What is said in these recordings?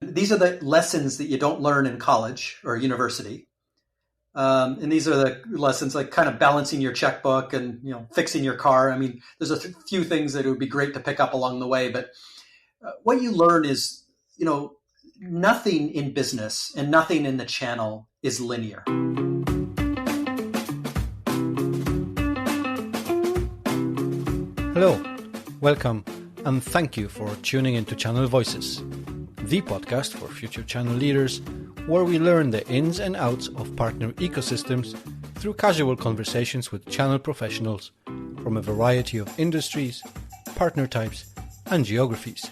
These are the lessons that you don't learn in college or university. And these are the lessons like kind of balancing your checkbook and, fixing your car. I mean, there's a few things that it would be great to pick up along the way, but what you learn is, nothing in business and nothing in the channel is linear. Hello, welcome, and thank you for tuning into Channel Voices, the podcast for future channel leaders, where we learn the ins and outs of partner ecosystems through casual conversations with channel professionals from a variety of industries, partner types, and geographies.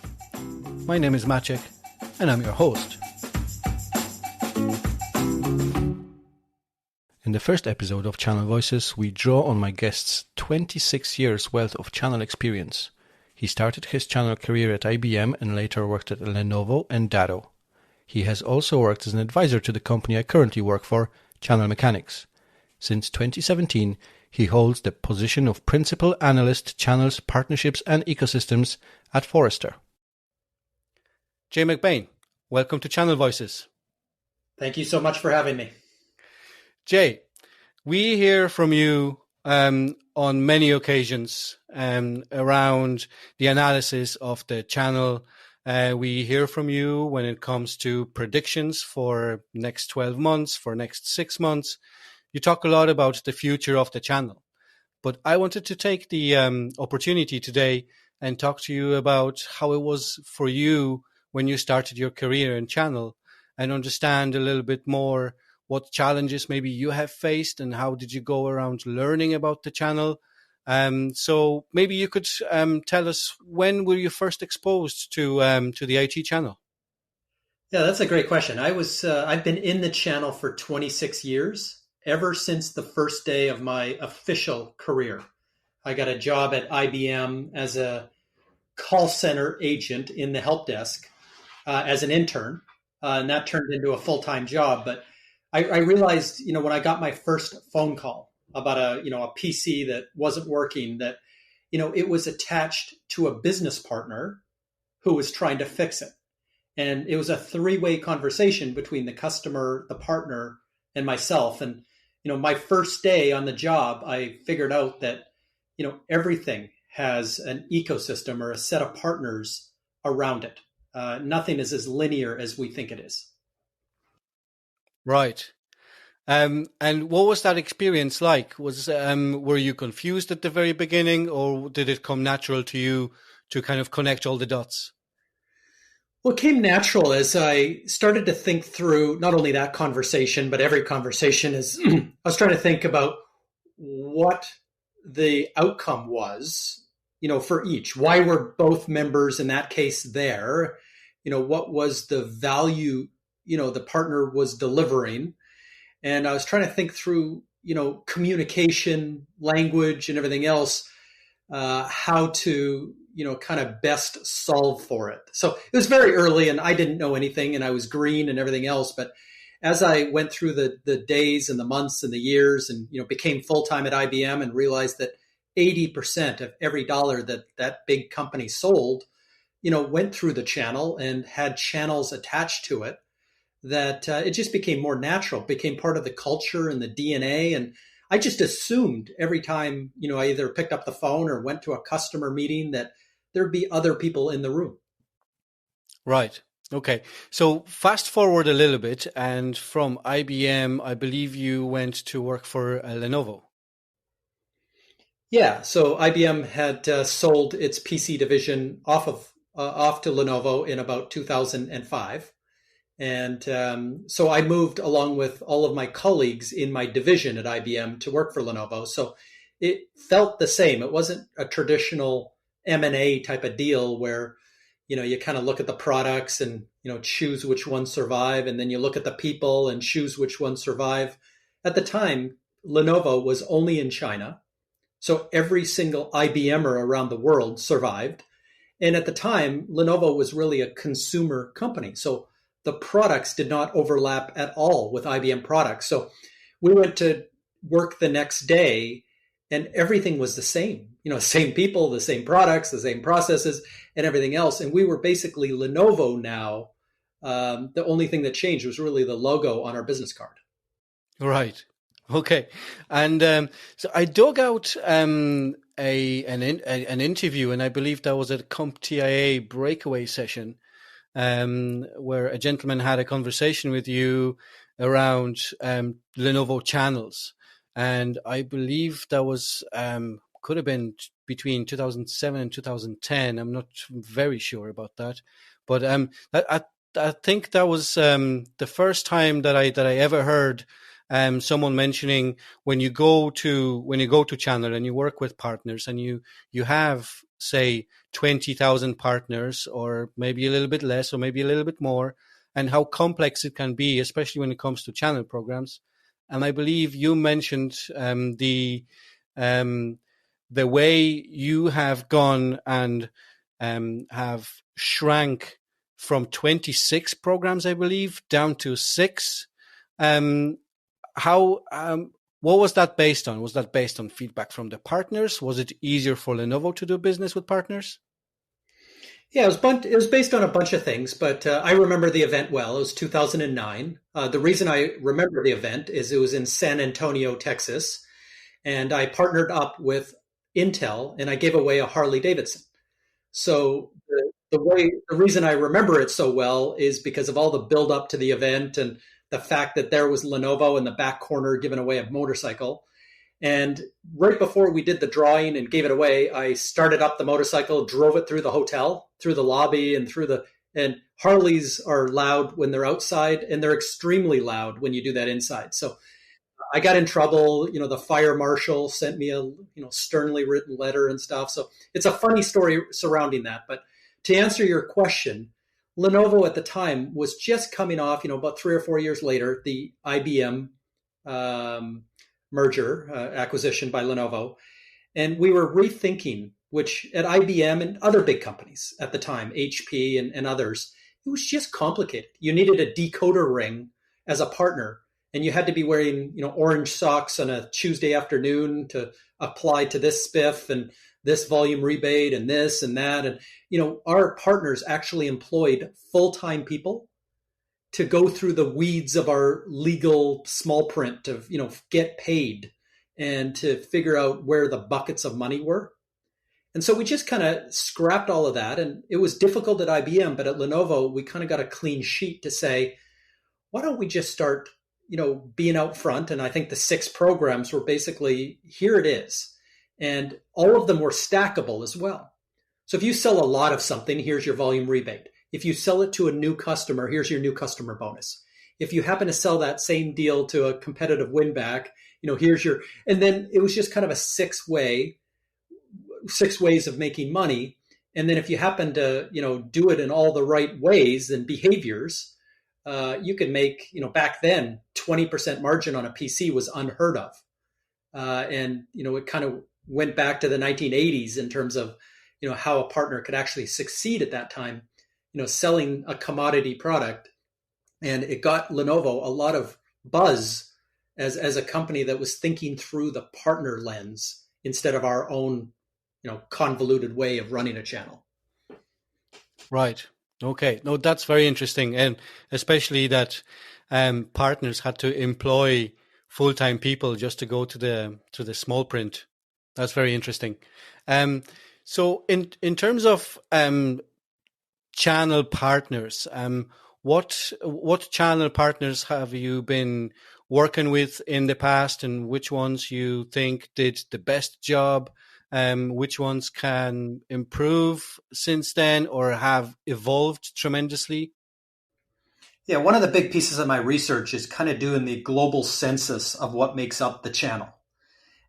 My name is Maciek, and I'm your host. In the first episode of Channel Voices, we draw on my guest's 26 years wealth of channel experience. He started his channel career at IBM and later worked at Lenovo and Datto. He has also worked as an advisor to the company I currently work for, Channel Mechanics. Since 2017, he holds the position of Principal Analyst, Channels, Partnerships and Ecosystems at Forrester. Jay McBain, welcome to Channel Voices. Thank you so much for having me. Jay, we hear from you on many occasions around the analysis of the channel. We hear from you when it comes to predictions for next 12 months, for next 6 months. You talk a lot about the future of the channel. But I wanted to take the opportunity today and talk to you about how it was for you when you started your career in channel and understand a little bit more what challenges maybe you have faced and how did you go around learning about the channel. So maybe you could tell us, when were you first exposed to the IT channel? Yeah, that's a great question. I've been in the channel for 26 years, ever since the first day of my official career. I got a job at IBM as a call center agent in the help desk as an intern, and that turned into a full-time job. But I realized, when I got my first phone call about a PC that wasn't working, that, it was attached to a business partner who was trying to fix it. And it was a three-way conversation between the customer, the partner, and myself. And, my first day on the job, I figured out that, everything has an ecosystem or a set of partners around it. Nothing is as linear as we think it is. Right. And what was that experience like? Were you confused at the very beginning, or did it come natural to you to kind of connect all the dots? Well, it came natural as I started to think through not only that conversation, but every conversation is I was trying to think about what the outcome was, for each. Why were both members in that case there? What was the value, the partner was delivering? And I was trying to think through, communication, language, and everything else, how to, kind of best solve for it. So it was very early and I didn't know anything and I was green and everything else. But as I went through the days and the months and the years and, became full-time at IBM and realized that 80% of every dollar that big company sold, went through the channel and had channels attached to it, that it just became more natural, became part of the culture and the DNA. And I just assumed every time, I either picked up the phone or went to a customer meeting that there'd be other people in the room. Right. Okay. So fast forward a little bit, and from IBM, I believe you went to work for Lenovo. Yeah. So IBM had sold its PC division off to Lenovo in about 2005. And so I moved along with all of my colleagues in my division at IBM to work for Lenovo. So it felt the same. It wasn't a traditional M&A type of deal where, you kind of look at the products and, choose which ones survive. And then you look at the people and choose which ones survive. At the time, Lenovo was only in China. So every single IBMer around the world survived. And at the time, Lenovo was really a consumer company. So the products did not overlap at all with IBM products. So we went to work the next day and everything was the same, same people, the same products, the same processes and everything else. And we were basically Lenovo now The only thing that changed was really the logo on our business card. Right. Okay. And so I dug out an interview, and I believe that was at a CompTIA breakaway session, where a gentleman had a conversation with you around Lenovo channels. And I believe that was could have been between 2007 and 2010. I'm not very sure about that, but I think that was the first time that I ever heard someone mentioning when you go to channel and you work with partners and you have, say, 20,000 partners, or maybe a little bit less or maybe a little bit more, and how complex it can be, especially when it comes to channel programs. And I believe you mentioned the way you have gone and have shrank from 26 programs, I believe, down to 6. What was that based on? Was that based on feedback from the partners? Was it easier for Lenovo to do business with partners? Yeah, it was based on a bunch of things, but I remember the event well. It was 2009. The reason I remember the event is it was in San Antonio, Texas, and I partnered up with Intel, and I gave away a Harley Davidson. So the reason I remember it so well is because of all the build up to the event and the fact that there was Lenovo in the back corner giving away a motorcycle. And right before we did the drawing and gave it away, I started up the motorcycle, drove it through the hotel, through the lobby, and Harleys are loud when they're outside, and they're extremely loud when you do that inside. So I got in trouble. The fire marshal sent me a sternly written letter and stuff. So it's a funny story surrounding that. But to answer your question, Lenovo at the time was just coming off, about 3 or 4 years later, the IBM merger, acquisition by Lenovo. And we were rethinking, which at IBM and other big companies at the time, HP and others, it was just complicated. You needed a decoder ring as a partner, and you had to be wearing, orange socks on a Tuesday afternoon to apply to this spiff and this volume rebate and this and that. And, our partners actually employed full-time people to go through the weeds of our legal small print to, get paid and to figure out where the buckets of money were. And so we just kind of scrapped all of that. And it was difficult at IBM, but at Lenovo, we kind of got a clean sheet to say, why don't we just start, being out front? And I think the 6 programs were basically, here it is. And all of them were stackable as well. So if you sell a lot of something, here's your volume rebate. If you sell it to a new customer, here's your new customer bonus. If you happen to sell that same deal to a competitive win back, here's your, and then it was just kind of a 6 ways of making money. And then if you happen to, do it in all the right ways and behaviors, you can make, back then, 20% margin on a PC was unheard of. And, it kind of went back to the 1980s in terms of, how a partner could actually succeed at that time, selling a commodity product. And it got Lenovo a lot of buzz as a company that was thinking through the partner lens instead of our own, convoluted way of running a channel. Right. Okay. No, that's very interesting. And especially that partners had to employ full-time people just to go to the small print. That's very interesting. So in terms of channel partners, what channel partners have you been working with in the past, and which ones you think did the best job? Which ones can improve since then or have evolved tremendously? Yeah, one of the big pieces of my research is kind of doing the global census of what makes up the channel.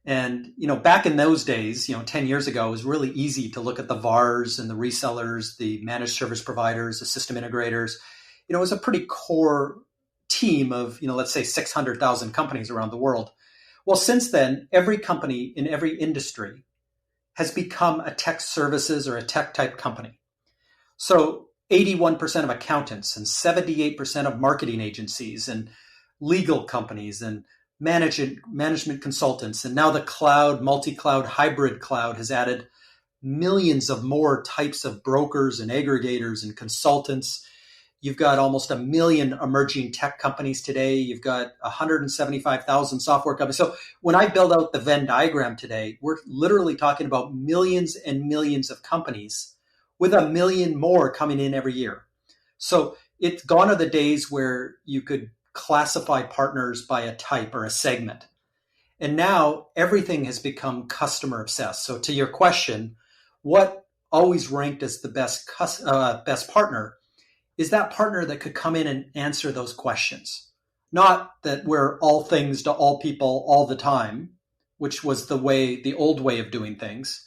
And, back in those days, 10 years ago, it was really easy to look at the VARs and the resellers, the managed service providers, the system integrators. It was a pretty core team of, let's say 600,000 companies around the world. Well, since then, every company in every industry has become a tech services or a tech type company. So 81% of accountants and 78% of marketing agencies and legal companies and management consultants, and now the cloud, multi-cloud, hybrid cloud has added millions of more types of brokers and aggregators and consultants. You've got almost 1 million emerging tech companies today. You've got 175,000 software companies. So when I build out the Venn diagram today, we're literally talking about millions and millions of companies with 1 million more coming in every year. So it's gone are the days where you could classify partners by a type or a segment. And now everything has become customer obsessed. So to your question, what always ranked as the best partner is that partner that could come in and answer those questions. Not that we're all things to all people all the time, which was the old way of doing things.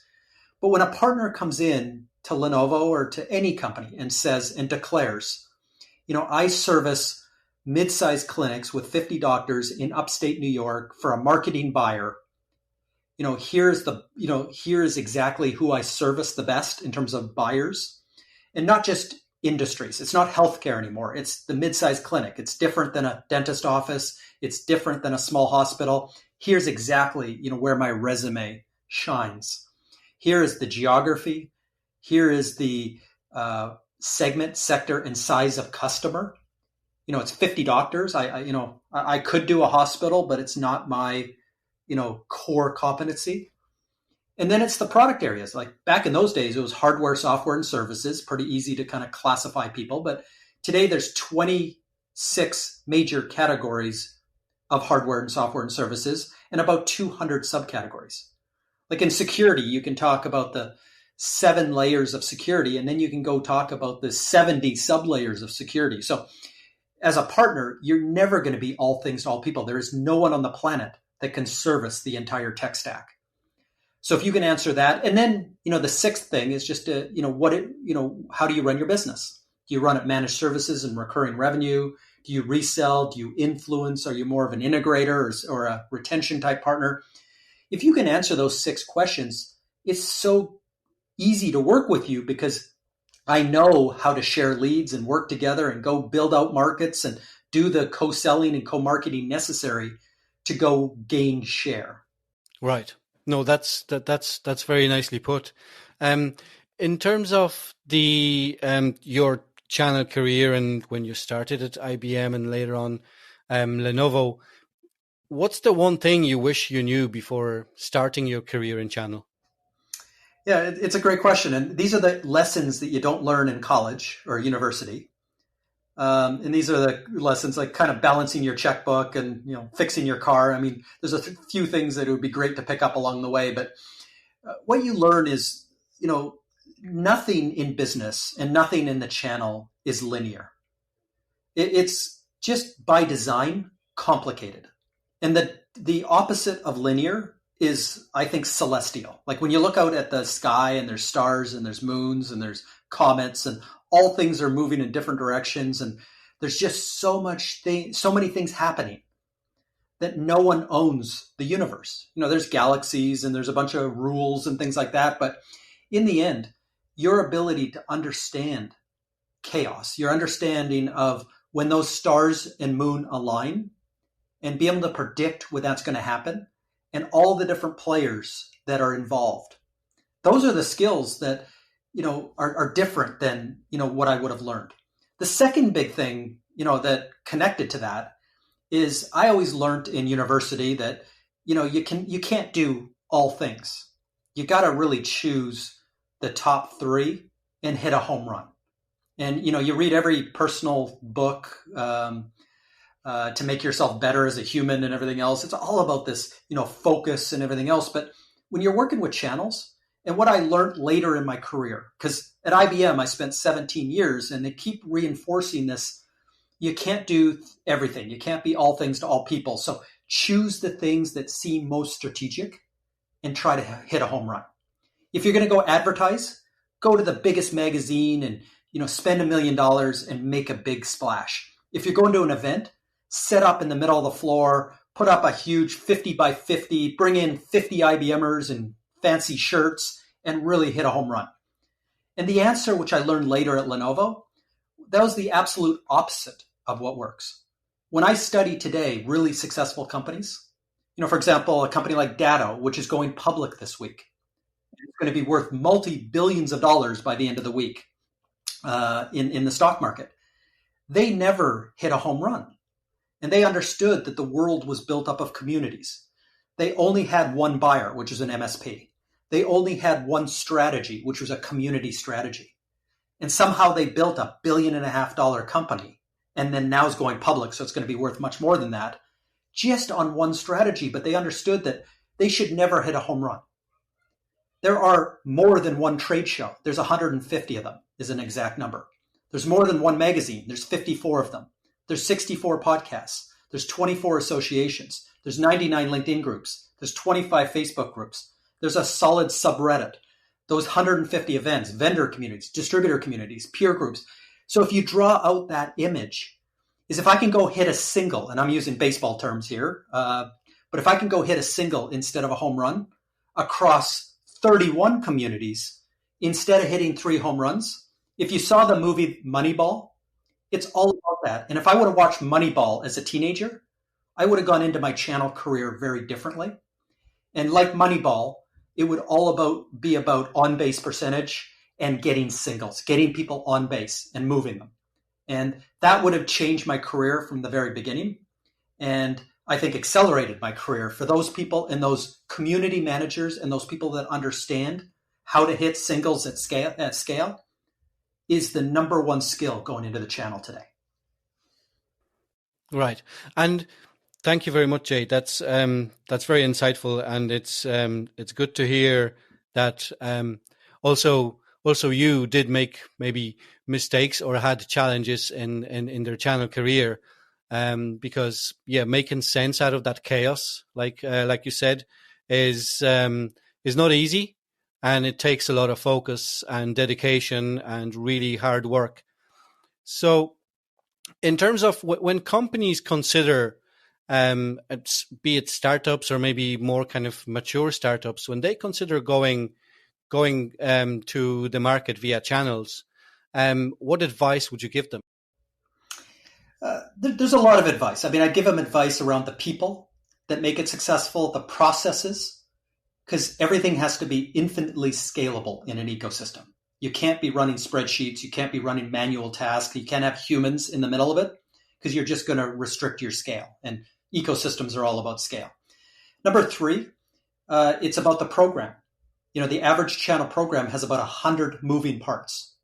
But when a partner comes in to Lenovo or to any company and says and declares, I service mid-sized clinics with 50 doctors in upstate New York for a marketing buyer. Here's exactly who I service the best in terms of buyers, and not just industries. It's not healthcare anymore. It's the mid-sized clinic. It's different than a dentist office. It's different than a small hospital. Here's exactly, where my resume shines. Here is the geography. Here is the segment, sector, and size of customer. It's 50 doctors. I could do a hospital, but it's not my, core competency. And then it's the product areas. Like back in those days, it was hardware, software, and services, pretty easy to kind of classify people. But today there's 26 major categories of hardware and software and services and about 200 subcategories. Like in security, you can talk about the 7 layers of security, and then you can go talk about the 70 sublayers of security. So as a partner, you're never going to be all things to all people. There is no one on the planet that can service the entire tech stack. So if you can answer that, and then, the sixth thing is just to, how do you run your business? Do you run it managed services and recurring revenue? Do you resell? Do you influence? Are you more of an integrator or a retention type partner? If you can answer those 6 questions, it's so easy to work with you because I know how to share leads and work together and go build out markets and do the co-selling and co-marketing necessary to go gain share. Right. No, that's very nicely put. In terms of the your channel career and when you started at IBM and later on Lenovo, what's the one thing you wish you knew before starting your career in channel? Yeah, it's a great question. And these are the lessons that you don't learn in college or university. And these are the lessons like kind of balancing your checkbook and, fixing your car. I mean, there's a few things that it would be great to pick up along the way. But what you learn is, nothing in business and nothing in the channel is linear. It's just by design complicated. And the opposite of linear is, I think, celestial. Like when you look out at the sky and there's stars and there's moons and there's comets and all things are moving in different directions. And there's just so many things happening that no one owns the universe. There's galaxies and there's a bunch of rules and things like that. But in the end, your ability to understand chaos, your understanding of when those stars and moon align and be able to predict when that's going to happen and all the different players that are involved. Those are the skills that, are different than, what I would have learned. The second big thing, that connected to that is I always learned in university that, you can't do all things. You got to really choose the top 3 and hit a home run. And, you read every personal book, to make yourself better as a human and everything else. It's all about this, focus and everything else. But when you're working with channels, and what I learned later in my career, because at IBM, I spent 17 years and they keep reinforcing this. You can't do everything. You can't be all things to all people. So choose the things that seem most strategic and try to hit a home run. If you're going to go advertise, go to the biggest magazine and, spend $1 million and make a big splash. If you're going to an event, set up in the middle of the floor, put up a huge 50 by 50, bring in 50 IBMers and fancy shirts, and really hit a home run. And the answer, which I learned later at Lenovo, that was the absolute opposite of what works. When I study today really successful companies, for example, a company like Datto, which is going public this week, it's going to be worth multi-billions of dollars by the end of the week in the stock market. they never hit a home run. And they understood that the world was built up of communities. They only had one buyer, which was an MSP. They only had one strategy, which was a community strategy. And somehow they built $1.5 billion company, and then now is going public, so it's going to be worth much more than that, just on one strategy. But they understood that they should never hit a home run. There are more than one trade show. There's 150 of them, is an exact number. There's more than one magazine. There's 54 of them. There's 64 podcasts. There's 24 associations. There's 99 LinkedIn groups. There's 25 Facebook groups. There's a solid subreddit. Those 150 events, vendor communities, distributor communities, peer groups. So if you draw out that image, is if I can go hit a single, and I'm using baseball terms here, but if I can go hit a single instead of a home run across 31 communities, instead of hitting 3 home runs, if you saw the movie Moneyball, it's all about that. And if I would have watched Moneyball as a teenager, I would have gone into my channel career very differently. And like Moneyball, it would be about on-base percentage and getting singles, getting people on base and moving them. And that would have changed my career from the very beginning. And I think accelerated my career for those people and those community managers and those people that understand how to hit singles at scale is the number one skill going into the channel today. Right. And thank you very much, Jay. That's very insightful, and it's good to hear that also you did make maybe mistakes or had challenges in their channel career, because making sense out of that chaos, like you said, is not easy, and it takes a lot of focus and dedication and really hard work. So, in terms of when companies consider, be it startups or maybe more kind of mature startups, when they consider going to the market via channels, what advice would you give them? There's a lot of advice. I mean, I give them advice around the people that make it successful, the processes, because everything has to be infinitely scalable in an ecosystem. You can't be running spreadsheets. You can't be running manual tasks. You can't have humans in the middle of it because you're just going to restrict your scale. And ecosystems are all about scale. Number 3, it's about the program. You know, the average channel program has about 100 moving parts,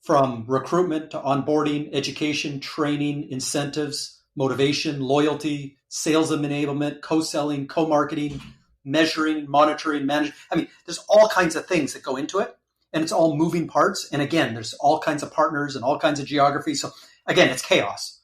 from recruitment to onboarding, education, training, incentives, motivation, loyalty, sales and enablement, co-selling, co-marketing, measuring, monitoring, managing. I mean, there's all kinds of things that go into it. And it's all moving parts. And again, there's all kinds of partners and all kinds of geographies. So again, it's chaos.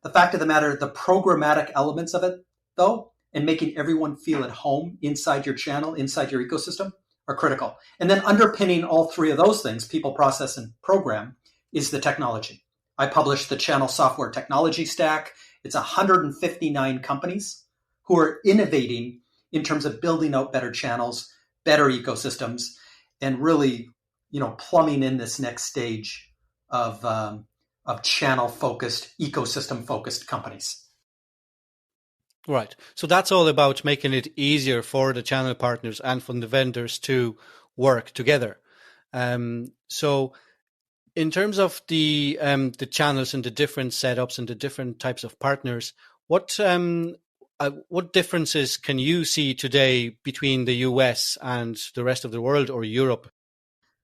The fact of the matter, the programmatic elements of it, though, and making everyone feel at home inside your channel, inside your ecosystem, are critical. And then underpinning all 3 of those things, people, process, and program, is the technology. I published the Channel Software Technology Stack. It's 159 companies who are innovating in terms of building out better channels, better ecosystems, and really, plumbing in this next stage of channel-focused, ecosystem-focused companies. Right. So that's all about making it easier for the channel partners and for the vendors to work together. So in terms of the channels and the different setups and the different types of partners, what differences can you see today between the US and the rest of the world or Europe?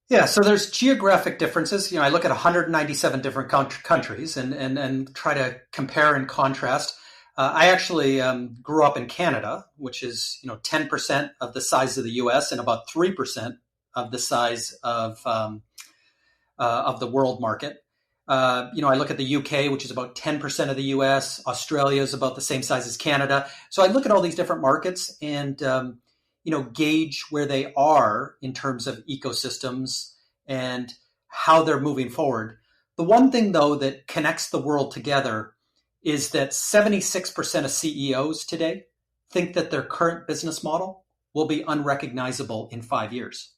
Yeah, so there's geographic differences. I look at 197 different countries and try to compare and contrast. I actually grew up in Canada, which is 10% of the size of the U.S. and about 3% of the size of the world market. I look at the U.K., which is about 10% of the U.S. Australia is about the same size as Canada. So I look at all these different markets and gauge where they are in terms of ecosystems and how they're moving forward. The one thing, though, that connects the world together is that 76% of CEOs today think that their current business model will be unrecognizable in 5 years.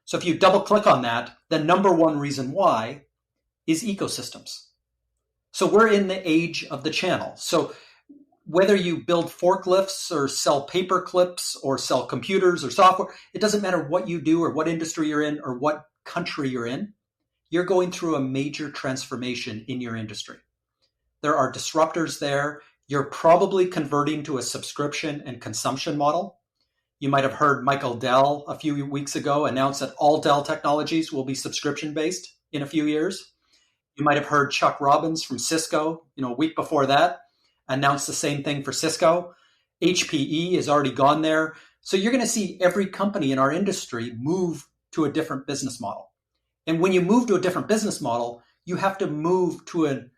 So if you double click on that, the number one reason why is ecosystems. So we're in the age of the channel. So whether you build forklifts or sell paper clips or sell computers or software, it doesn't matter what you do or what industry you're in or what country you're in. You're going through a major transformation in your industry. There are disruptors there. You're probably converting to a subscription and consumption model. You might have heard Michael Dell a few weeks ago announce that all Dell technologies will be subscription based in a few years. You might have heard Chuck Robbins from Cisco, a week before that, announce the same thing for Cisco. HPE has already gone there. So you're going to see every company in our industry move to a different business model. And when you move to a different business model, you have to move to an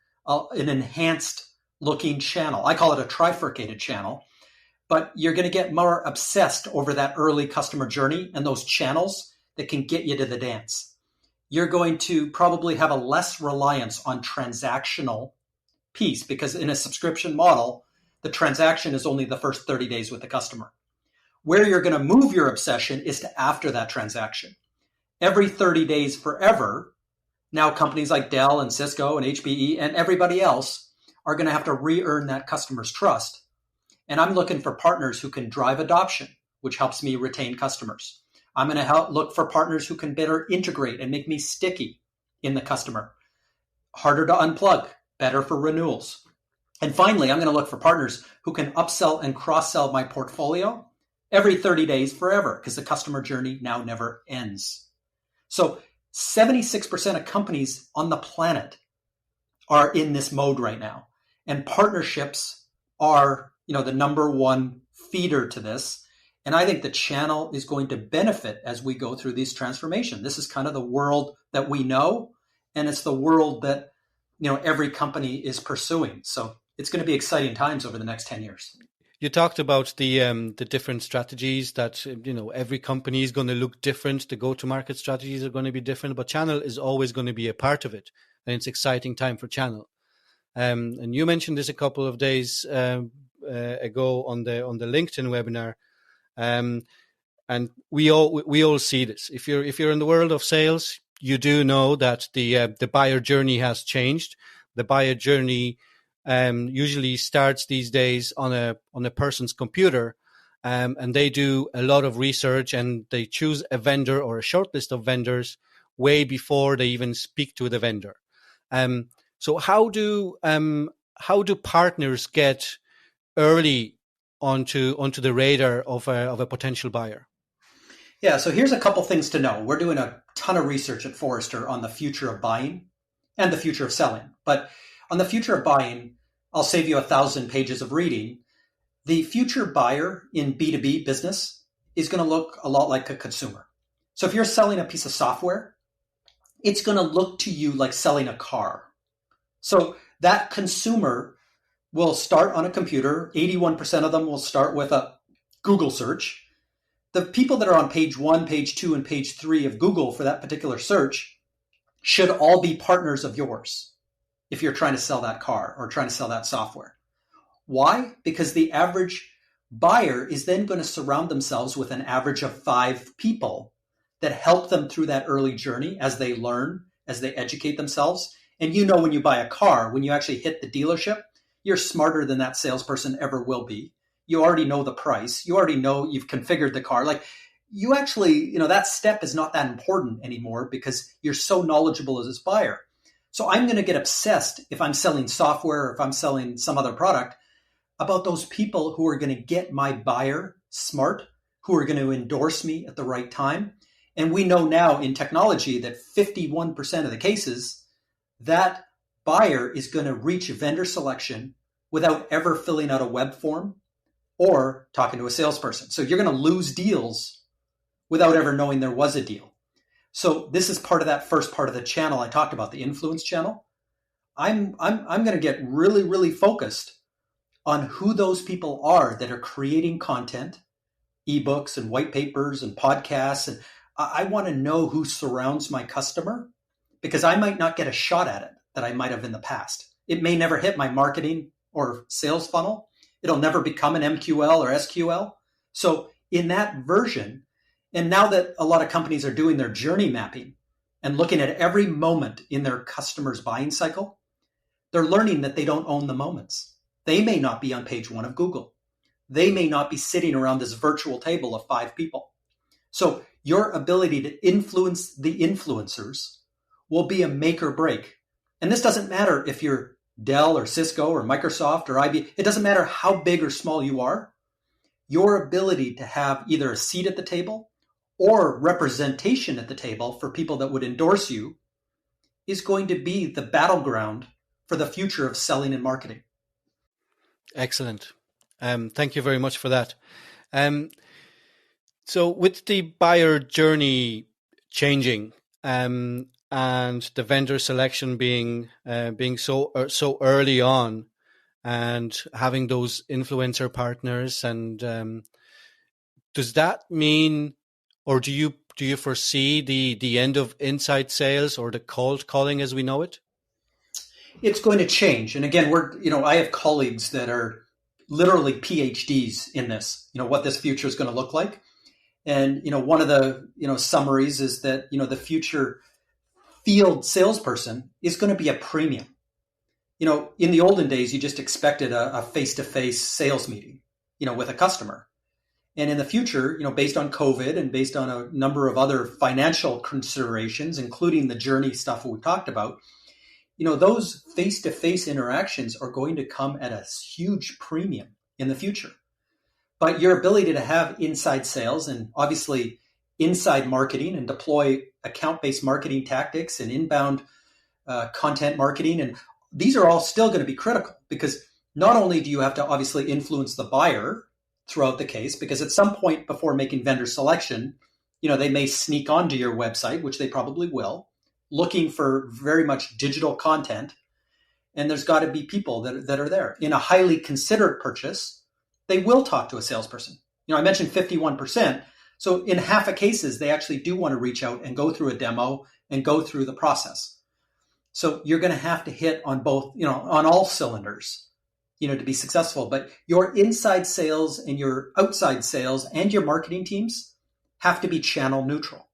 enhanced looking channel. I call it a trifurcated channel, but you're going to get more obsessed over that early customer journey and those channels that can get you to the dance. You're going to probably have a less reliance on transactional piece, because in a subscription model, the transaction is only the first 30 days with the customer. Where you're going to move your obsession is to after that transaction. Every 30 days forever, now companies like Dell and Cisco and HPE and everybody else are going to have to re-earn that customer's trust. And I'm looking for partners who can drive adoption, which helps me retain customers. I'm going to look for partners who can better integrate and make me sticky in the customer. Harder to unplug, better for renewals. And finally, I'm going to look for partners who can upsell and cross-sell my portfolio every 30 days forever, because the customer journey now never ends. So 76% of companies on the planet are in this mode right now. And partnerships are, the number one feeder to this. And I think the channel is going to benefit as we go through this transformation. This is kind of the world that we know, and it's the world that, every company is pursuing. So it's going to be exciting times over the next 10 years. You talked about the different strategies that, every company is going to look different. The go-to-market strategies are going to be different, but channel is always going to be a part of it. And it's exciting time for channel. And you mentioned this a couple of days ago on the LinkedIn webinar. And we all see this. If you're in the world of sales, you do know that the buyer journey has changed. The buyer journey usually starts these days on a person's computer, and they do a lot of research and they choose a vendor or a short list of vendors way before they even speak to the vendor. So how do partners get early onto the radar of a potential buyer? Yeah, so here's a couple things to know. We're doing a ton of research at Forrester on the future of buying and the future of selling. But on the future of buying, I'll save you 1,000 pages of reading. The future buyer in B2B business is going to look a lot like a consumer. So if you're selling a piece of software, it's going to look to you like selling a car. So that consumer will start on a computer. 81% of them will start with a Google search. The people that are on page 1, page 2, and page 3 of Google for that particular search should all be partners of yours if you're trying to sell that car or trying to sell that software. Why? Because the average buyer is then going to surround themselves with an average of 5 people that help them through that early journey as they learn, as they educate themselves. And when you buy a car, when you actually hit the dealership, you're smarter than that salesperson ever will be. You already know the price. You already know you've configured the car. Like you actually, that step is not that important anymore because you're so knowledgeable as this buyer. So I'm going to get obsessed if I'm selling software or if I'm selling some other product about those people who are going to get my buyer smart, who are going to endorse me at the right time. And we know now in technology that 51% of the cases, that buyer is going to reach vendor selection without ever filling out a web form or talking to a salesperson. So you're going to lose deals without ever knowing there was a deal. So this is part of that first part of the channel I talked about, the influence channel. I'm going to get really, really focused on who those people are that are creating content, ebooks and white papers and podcasts. And I want to know who surrounds my customer because I might not get a shot at it that I might have in the past. It may never hit my marketing or sales funnel. It'll never become an MQL or SQL. So in that version, and now that a lot of companies are doing their journey mapping and looking at every moment in their customer's buying cycle, they're learning that they don't own the moments. They may not be on page 1 of Google. They may not be sitting around this virtual table of 5 people. So your ability to influence the influencers will be a make or break. And this doesn't matter if you're Dell or Cisco or Microsoft or IBM, it doesn't matter how big or small you are, your ability to have either a seat at the table or representation at the table for people that would endorse you is going to be the battleground for the future of selling and marketing. Excellent. Thank you very much for that. So with the buyer journey changing and the vendor selection being so early on, and having those influencer partners, and does that mean, or do you foresee the end of inside sales or the cold calling as we know it? It's going to change. And again, I have colleagues that are literally PhDs in this, what this future is going to look like. And, one of the, summaries is that, the future field salesperson is going to be a premium. In the olden days, you just expected a face-to-face sales meeting, with a customer. And in the future, based on COVID and based on a number of other financial considerations, including the journey stuff we talked about, those face-to-face interactions are going to come at a huge premium in the future. But your ability to have inside sales and obviously inside marketing and deploy account-based marketing tactics and inbound content marketing, and these are all still going to be critical, because not only do you have to obviously influence the buyer throughout the case, because at some point before making vendor selection, they may sneak onto your website, which they probably will, looking for very much digital content. And there's got to be people that are there. In a highly considered purchase, they will talk to a salesperson. I mentioned 51%. So in half of cases, they actually do want to reach out and go through a demo and go through the process. So you're going to have to hit on both, on all cylinders, to be successful. But your inside sales and your outside sales and your marketing teams have to be channel neutral.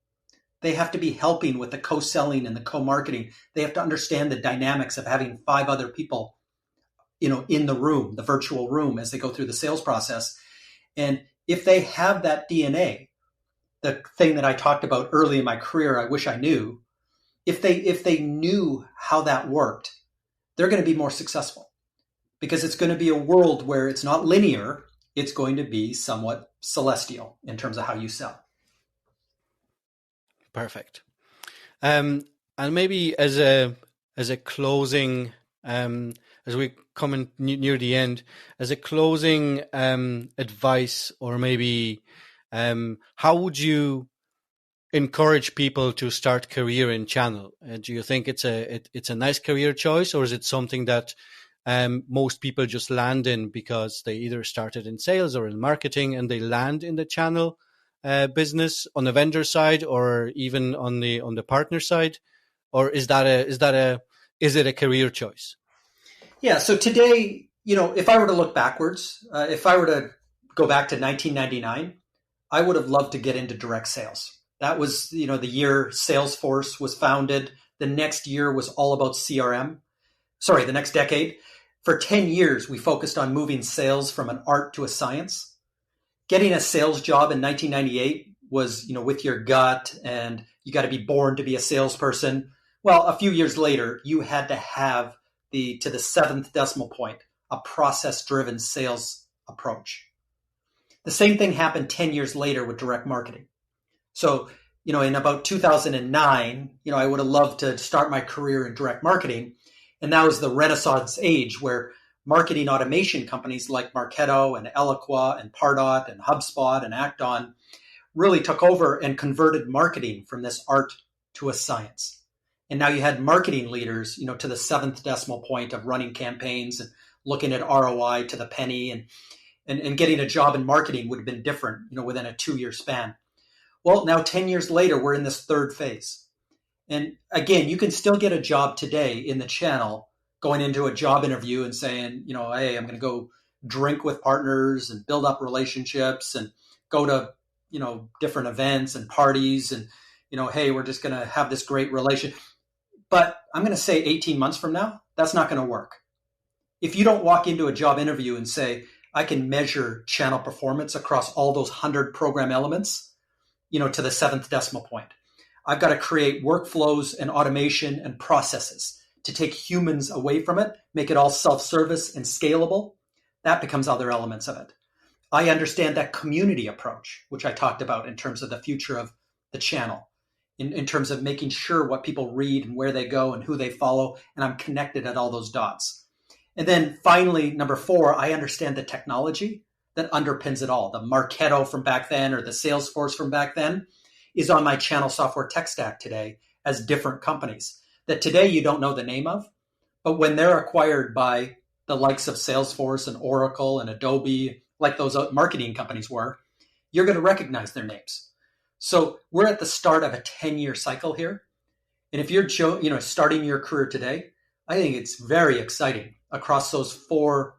They have to be helping with the co-selling and the co-marketing. They have to understand the dynamics of having 5 other people, in the room, the virtual room, as they go through the sales process. And if they have that DNA, the thing that I talked about early in my career, I wish I knew, if they knew how that worked, they're going to be more successful, because it's going to be a world where it's not linear. It's going to be somewhat celestial in terms of how you sell. Perfect. And maybe as a closing, as we come in near the end, as a closing advice, or maybe how would you encourage people to start career in channel? Do you think it's a nice career choice, or is it something that most people just land in because they either started in sales or in marketing and they land in the channel business on the vendor side, or even on the partner side? Or is it a career choice? Yeah. So today, if I were to look backwards, if I were to go back to 1999, I would have loved to get into direct sales. That was, the year Salesforce was founded. The next year was all about CRM. Sorry, the next decade. For 10 years, we focused on moving sales from an art to a science. Getting a sales job in 1998 was, with your gut, and you got to be born to be a salesperson. Well, a few years later, you had to have to the 7th decimal point, a process-driven sales approach. The same thing happened 10 years later with direct marketing. So, in about 2009, I would have loved to start my career in direct marketing. And that was the Renaissance age, where marketing automation companies like Marketo and Eloqua and Pardot and HubSpot and Acton really took over and converted marketing from this art to a science. And now you had marketing leaders, to the 7th decimal point of running campaigns and looking at ROI to the penny, and getting a job in marketing would have been different, within a 2-year span. Well, now 10 years later, we're in this third phase. And again, you can still get a job today in the channel, going into a job interview and saying, hey, I'm going to go drink with partners and build up relationships and go to, different events and parties, and, hey, we're just going to have this great relation. But I'm going to say 18 months from now, that's not going to work. If you don't walk into a job interview and say, I can measure channel performance across all those 100 program elements, to the 7th decimal point. I've got to create workflows and automation and processes to take humans away from it, make it all self-service and scalable, that becomes other elements of it. I understand that community approach, which I talked about in terms of the future of the channel, in terms of making sure what people read and where they go and who they follow, and I'm connected at all those dots. And then finally, number 4, I understand the technology that underpins it all. The Marketo from back then or the Salesforce from back then is on my channel software tech stack today as different companies that today you don't know the name of, but when they're acquired by the likes of Salesforce and Oracle and Adobe, like those marketing companies were, you're going to recognize their names. So we're at the start of a 10-year cycle here. And if you're starting your career today, I think it's very exciting across those 4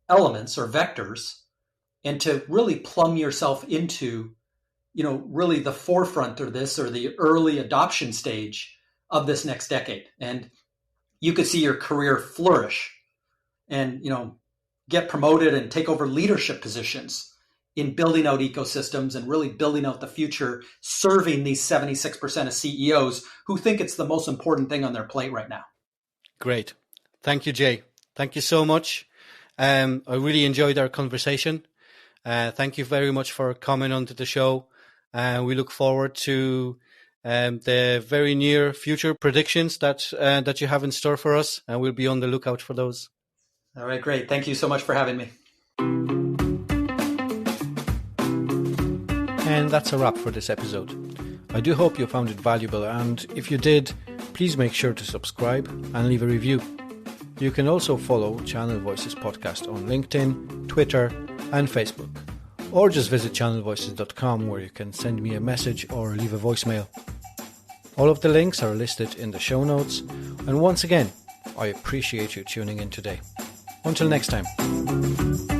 elements or vectors, and to really plumb yourself into, really the forefront of this or the early adoption stage of this next decade. And you could see your career flourish and, get promoted and take over leadership positions in building out ecosystems and really building out the future, serving these 76% of CEOs who think it's the most important thing on their plate right now. Great. Thank you, Jay. Thank you so much. I really enjoyed our conversation. Thank you very much for coming onto the show. We look forward to the very near future predictions that you have in store for us, and we'll be on the lookout for those. All right, great. Thank you so much for having me. And that's a wrap for this episode. I do hope you found it valuable, and if you did, please make sure to subscribe and leave a review. You can also follow Channel Voices Podcast on LinkedIn, Twitter, and Facebook, or just visit channelvoices.com where you can send me a message or leave a voicemail. All of the links are listed in the show notes, and once again, I appreciate you tuning in today. Until next time.